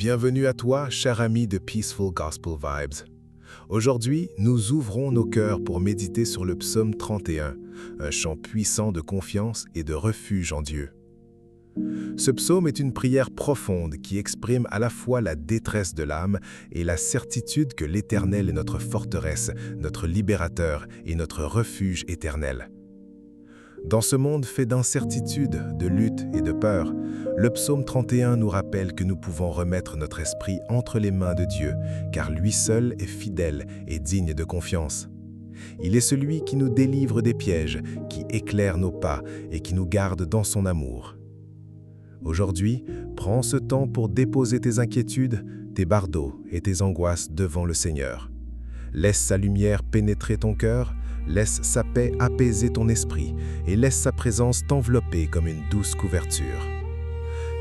Bienvenue à toi, cher ami de Peaceful Gospel Vibes. Aujourd'hui, nous ouvrons nos cœurs pour méditer sur le psaume 31, un chant puissant de confiance et de refuge en Dieu. Ce psaume est une prière profonde qui exprime à la fois la détresse de l'âme et la certitude que l'Éternel est notre forteresse, notre libérateur et notre refuge éternel. Dans ce monde fait d'incertitude, de lutte et de peur, le psaume 31 nous rappelle que nous pouvons remettre notre esprit entre les mains de Dieu, car lui seul est fidèle et digne de confiance. Il est celui qui nous délivre des pièges, qui éclaire nos pas et qui nous garde dans son amour. Aujourd'hui, prends ce temps pour déposer tes inquiétudes, tes bardeaux et tes angoisses devant le Seigneur. Laisse sa lumière pénétrer ton cœur, laisse sa paix apaiser ton esprit et laisse sa présence t'envelopper comme une douce couverture.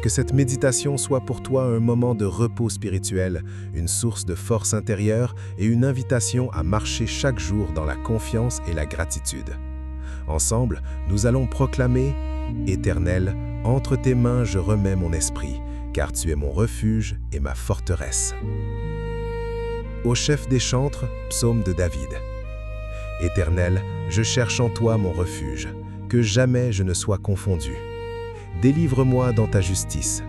Que cette méditation soit pour toi un moment de repos spirituel, une source de force intérieure et une invitation à marcher chaque jour dans la confiance et la gratitude. Ensemble, nous allons proclamer « Éternel, entre tes mains je remets mon esprit, car tu es mon refuge et ma forteresse. » Au chef des chantres, psaume de David. Éternel, je cherche en toi mon refuge, que jamais je ne sois confondu. Délivre-moi dans ta justice.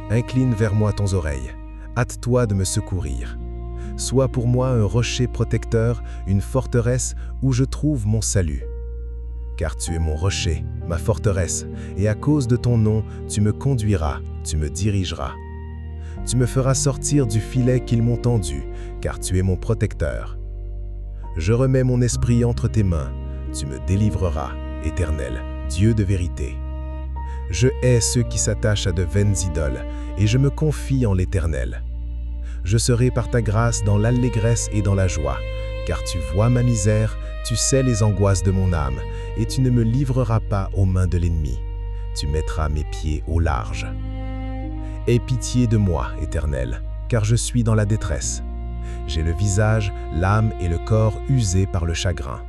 Incline vers moi ton oreille, hâte-toi de me secourir. Sois pour moi un rocher protecteur, une forteresse où je trouve mon salut. Car tu es mon rocher, ma forteresse, et à cause de ton nom, tu me conduiras, tu me dirigeras. Tu me feras sortir du filet qu'ils m'ont tendu, car tu es mon protecteur. Je remets mon esprit entre tes mains, tu me délivreras, Éternel, Dieu de vérité. Je hais ceux qui s'attachent à de vaines idoles, et je me confie en l'Éternel. Je serai par ta grâce dans l'allégresse et dans la joie, car tu vois ma misère, tu sais les angoisses de mon âme, et tu ne me livreras pas aux mains de l'ennemi. Tu mettras mes pieds au large. Aie pitié de moi, Éternel, car je suis dans la détresse. J'ai le visage, l'âme et le corps usés par le chagrin.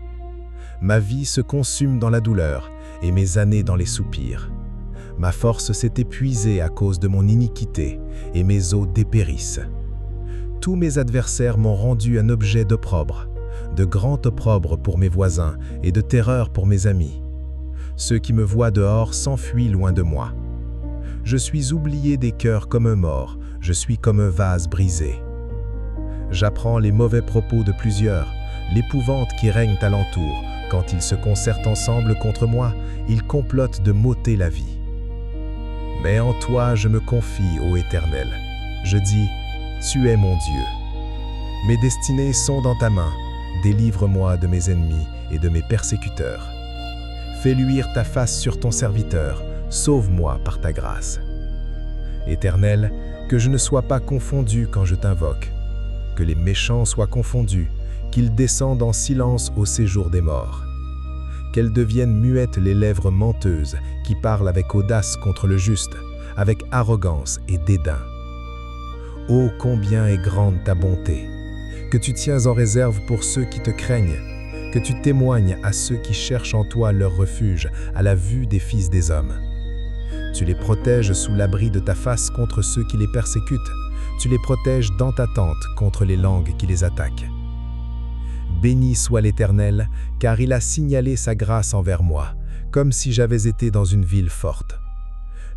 Ma vie se consume dans la douleur et mes années dans les soupirs. Ma force s'est épuisée à cause de mon iniquité et mes os dépérissent. Tous mes adversaires m'ont rendu un objet d'opprobre, de grand opprobre pour mes voisins et de terreur pour mes amis. Ceux qui me voient dehors s'enfuient loin de moi. Je suis oublié des cœurs comme un mort, je suis comme un vase brisé. J'apprends les mauvais propos de plusieurs, l'épouvante qui règne alentour. Quand ils se concertent ensemble contre moi, ils complotent de m'ôter la vie. Mais en toi je me confie, ô Éternel. Je dis, tu es mon Dieu. Mes destinées sont dans ta main. Délivre-moi de mes ennemis et de mes persécuteurs. Fais luire ta face sur ton serviteur. Sauve-moi par ta grâce. Éternel, que je ne sois pas confondu quand je t'invoque, que les méchants soient confondus, qu'ils descendent en silence au séjour des morts. Qu'elles deviennent muettes les lèvres menteuses qui parlent avec audace contre le juste, avec arrogance et dédain. Ô combien est grande ta bonté, que tu tiens en réserve pour ceux qui te craignent, que tu témoignes à ceux qui cherchent en toi leur refuge à la vue des fils des hommes. Tu les protèges sous l'abri de ta face contre ceux qui les persécutent. Tu les protèges dans ta tente contre les langues qui les attaquent. Béni soit l'Éternel, car il a signalé sa grâce envers moi, comme si j'avais été dans une ville forte.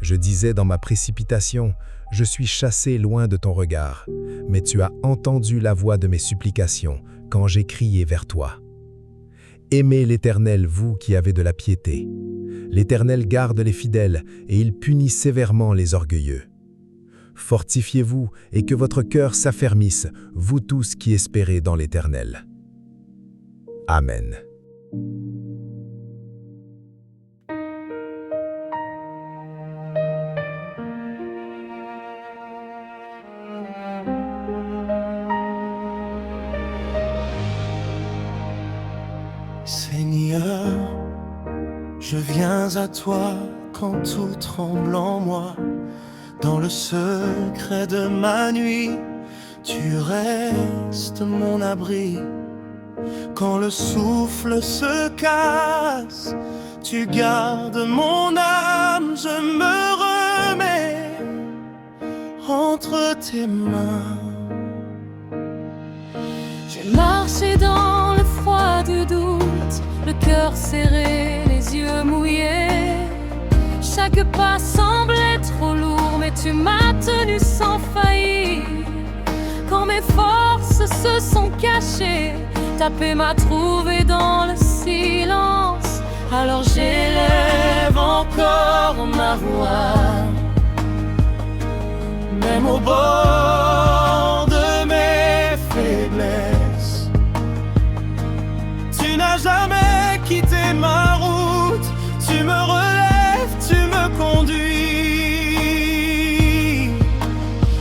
Je disais dans ma précipitation, je suis chassé loin de ton regard, mais tu as entendu la voix de mes supplications quand j'ai crié vers toi. Aimez l'Éternel, vous qui avez de la piété. L'Éternel garde les fidèles et il punit sévèrement les orgueilleux. Fortifiez-vous et que votre cœur s'affermisse, vous tous qui espérez dans l'Éternel. Amen. Seigneur, je viens à toi quand tout tremble en moi. Dans le secret de ma nuit, tu restes mon abri. Quand le souffle se casse, tu gardes mon âme, je me remets entre tes mains. J'ai marché dans le froid du doute, le cœur serré, les yeux mouillés. Chaque pas semblait trop lourd, mais tu m'as tenu sans faillir. Quand mes forces se sont cachées, ta paix m'a trouvé dans le silence. Alors j'élève encore ma voix, même au bord de mes faiblesses. Tu n'as jamais quitté ma route, tu me relèves, tu me conduis.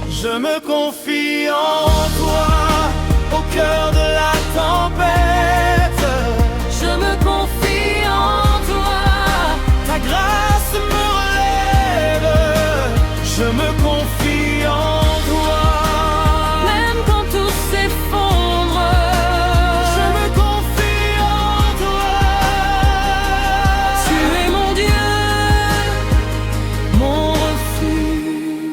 Je me confie en toi, au cœur de la tempête. je me confie en toi. Ta grâce me relève, je me confie en toi. Même quand tout s'effondre, Je me confie en toi. tu es mon Dieu, mon refuge.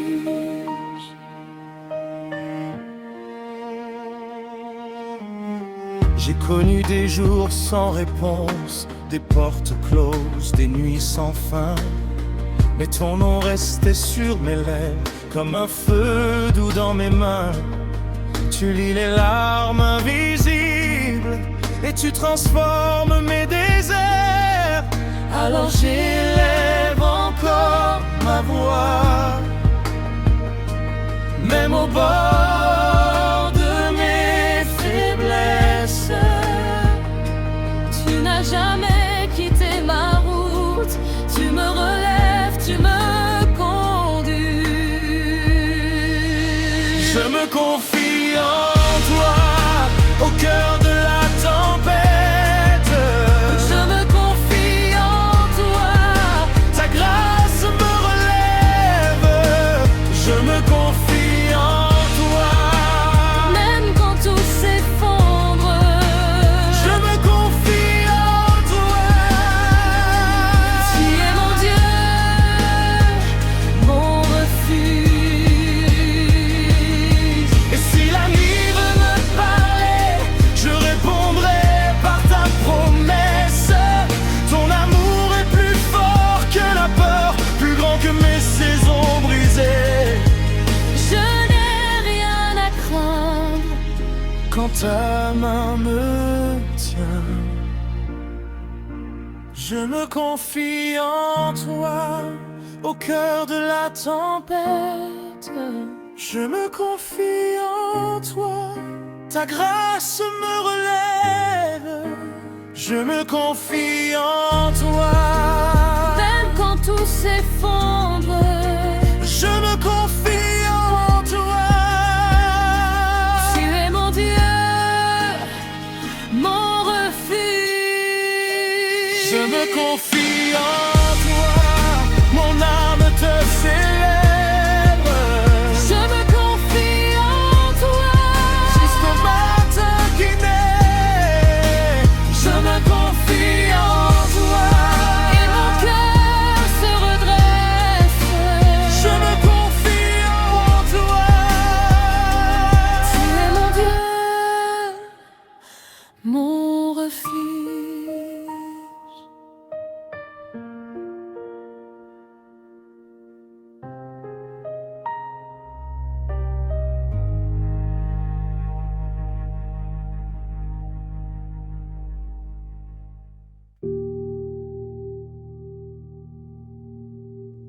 J'ai connu des jours sans réponse, des portes closes, des nuits sans fin. Mais ton nom restait sur mes lèvres, comme un feu doux dans mes mains. Tu lis les larmes invisibles et tu transformes mes déserts. Alors j'élève encore ma voix, même au bord de mes faiblesses. Tu n'as jamais quitté ma route, tu me relèves, tu me conduis. Je me confie en toi, au cœur de la tempête. Je me confie en toi, Ta grâce me relève, je me confie en toi. même quand tout s'effondre. Je me confie en toi. Tu es mon Dieu, mon refuge. Et si la nuit veut me parler, je répondrai par ta promesse. Ton amour est plus fort que la peur, plus grand que mes saisons brisées. Je n'ai rien à craindre. Quand ta main me tient, je me confie en toi, au cœur de la tempête. Je me confie en toi, ta grâce me relève. Je me confie en toi. Même quand tout s'effondre, Je me confie en toi. tu es mon Dieu, mon refuge. Je me confie en toi, mon âme te célèbre. Je me confie en toi, Jusqu'au matin qui naît, je me confie en toi. et mon cœur se redresse. Je me confie en toi. Tu es mon Dieu, mon refuge.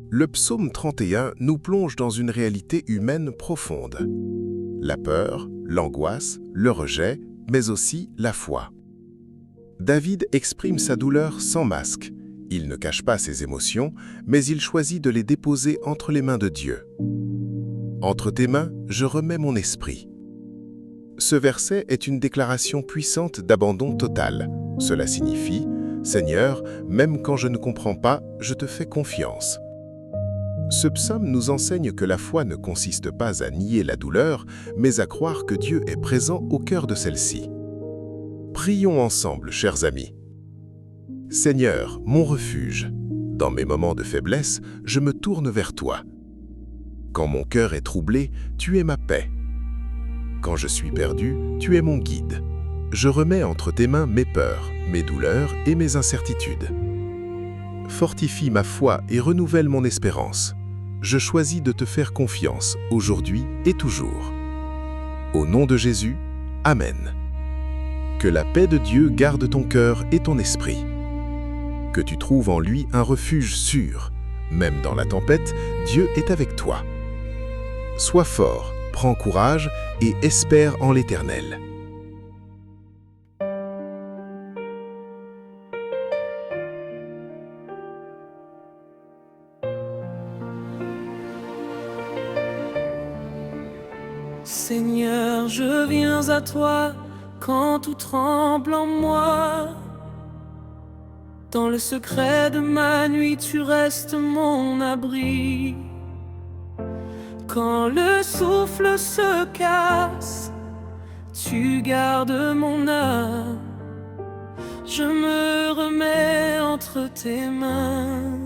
Le psaume 31 nous plonge dans une réalité humaine profonde. La peur, l'angoisse, le rejet, mais aussi la foi. David exprime sa douleur sans masque. Il ne cache pas ses émotions, mais il choisit de les déposer entre les mains de Dieu. Entre tes mains, je remets mon esprit. Ce verset est une déclaration puissante d'abandon total. Cela signifie « Seigneur, même quand je ne comprends pas, je te fais confiance ». Ce psaume nous enseigne que la foi ne consiste pas à nier la douleur, mais à croire que Dieu est présent au cœur de celle-ci. Prions ensemble, chers amis. Seigneur, mon refuge, dans mes moments de faiblesse, je me tourne vers toi. Quand mon cœur est troublé, tu es ma paix. Quand je suis perdu, tu es mon guide. Je remets entre tes mains mes peurs, mes douleurs et mes incertitudes. Fortifie ma foi et renouvelle mon espérance. Je choisis de te faire confiance, aujourd'hui et toujours. Au nom de Jésus, Amen. Que la paix de Dieu garde ton cœur et ton esprit. Que tu trouves en lui un refuge sûr. Même dans la tempête, Dieu est avec toi. Sois fort, prends courage et espère en l'Éternel. Seigneur, je viens à toi quand tout tremble en moi. Dans le secret de ma nuit, tu restes mon abri. Quand le souffle se casse, tu gardes mon âme. Je me remets entre tes mains.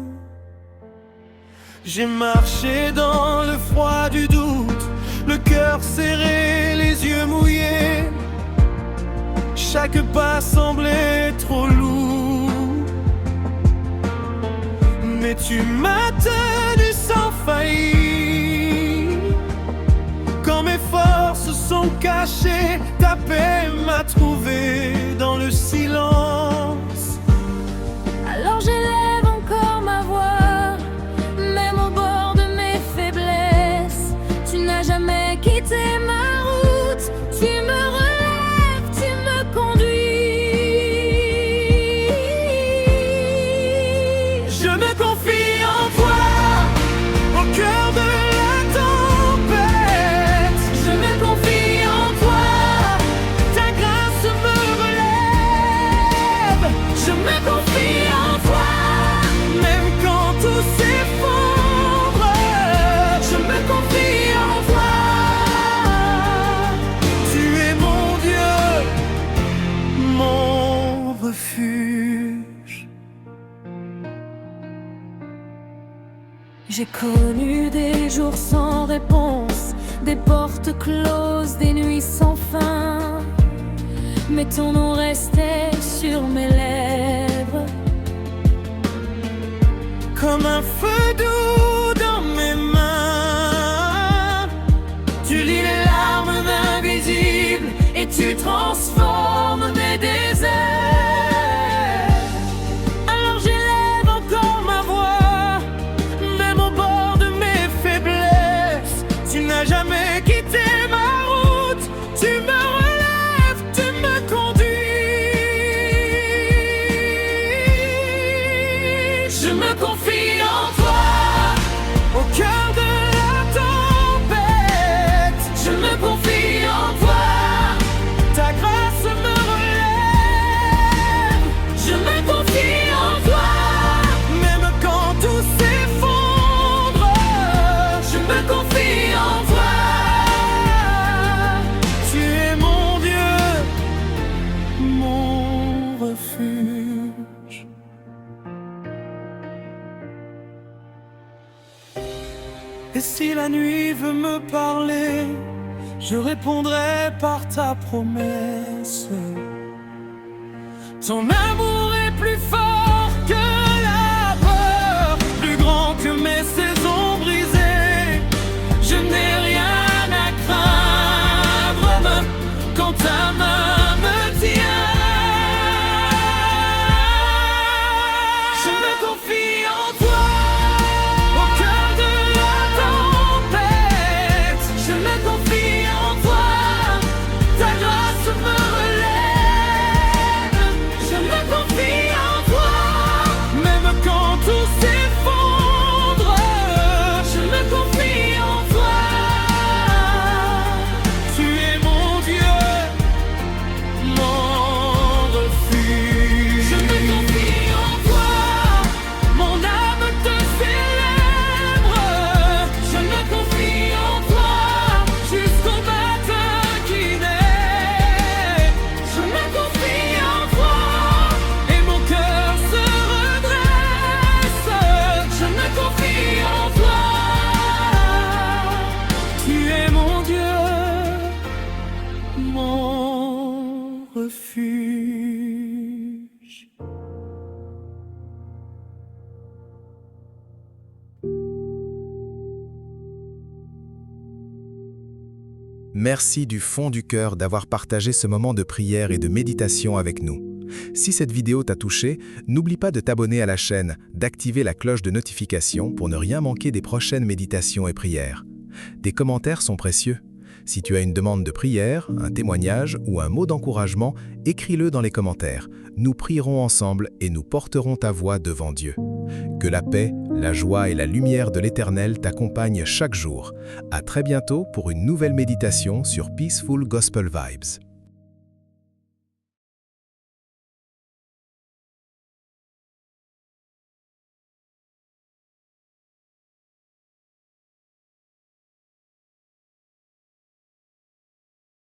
J'ai marché dans le froid du doute, le cœur serré, les yeux mouillés. Chaque pas semblait trop lourd, mais tu m'as tenu sans faillir. Quand mes forces sont cachées, ta paix m'a trouvé dans le silence. Alors j'élève encore ma voix, même au bord de mes faiblesses. Tu n'as jamais quitté ma route, tu me relèves, tu me conduis. Je me confie en toi, au cœur de la tempête. Je me confie en toi, Ta grâce me relève. je me confie en toi, Même quand tout s'effondre, je me confie en toi. tu es mon Dieu, mon refuge. J'ai connu des jours sans réponse, des portes closes, des nuits sans fin. Mais ton nom restait sur mes lèvres. Comme un feu doux dans mes mains, tu lis les larmes invisibles et tu transformes mes déserts. Alors j'élève encore ma voix, même au bord de mes faiblesses. Tu n'as jamais quitté ma route, tu me relèves, tu me conduis. Je me confie en toi, au cœur de la tempête. Je me confie en toi, Ta grâce me relève. je me confie en toi, Même quand tout s'effondre, je me confie en toi. tu es mon Dieu, mon refuge. Et si la nuit veut me parler, je répondrai par ta promesse. Ton amour est plus fort que la peur, plus grand que mes saisons brisées. Je n'ai rien à craindre quand ta main me tient. Je me confie en toi, au cœur de la tempête. Je me confie en toi, Ta grâce me relève. je me confie en toi. Merci du fond du cœur d'avoir partagé ce moment de prière et de méditation avec nous. Si cette vidéo t'a touché, n'oublie pas de t'abonner à la chaîne, d'activer la cloche de notification pour ne rien manquer des prochaines méditations et prières. Tes commentaires sont précieux. Si tu as une demande de prière, un témoignage ou un mot d'encouragement, écris-le dans les commentaires. Nous prierons ensemble et nous porterons ta voix devant Dieu. Que la paix, la joie et la lumière de l'Éternel t'accompagnent chaque jour. À très bientôt pour une nouvelle méditation sur Peaceful Gospel Vibes.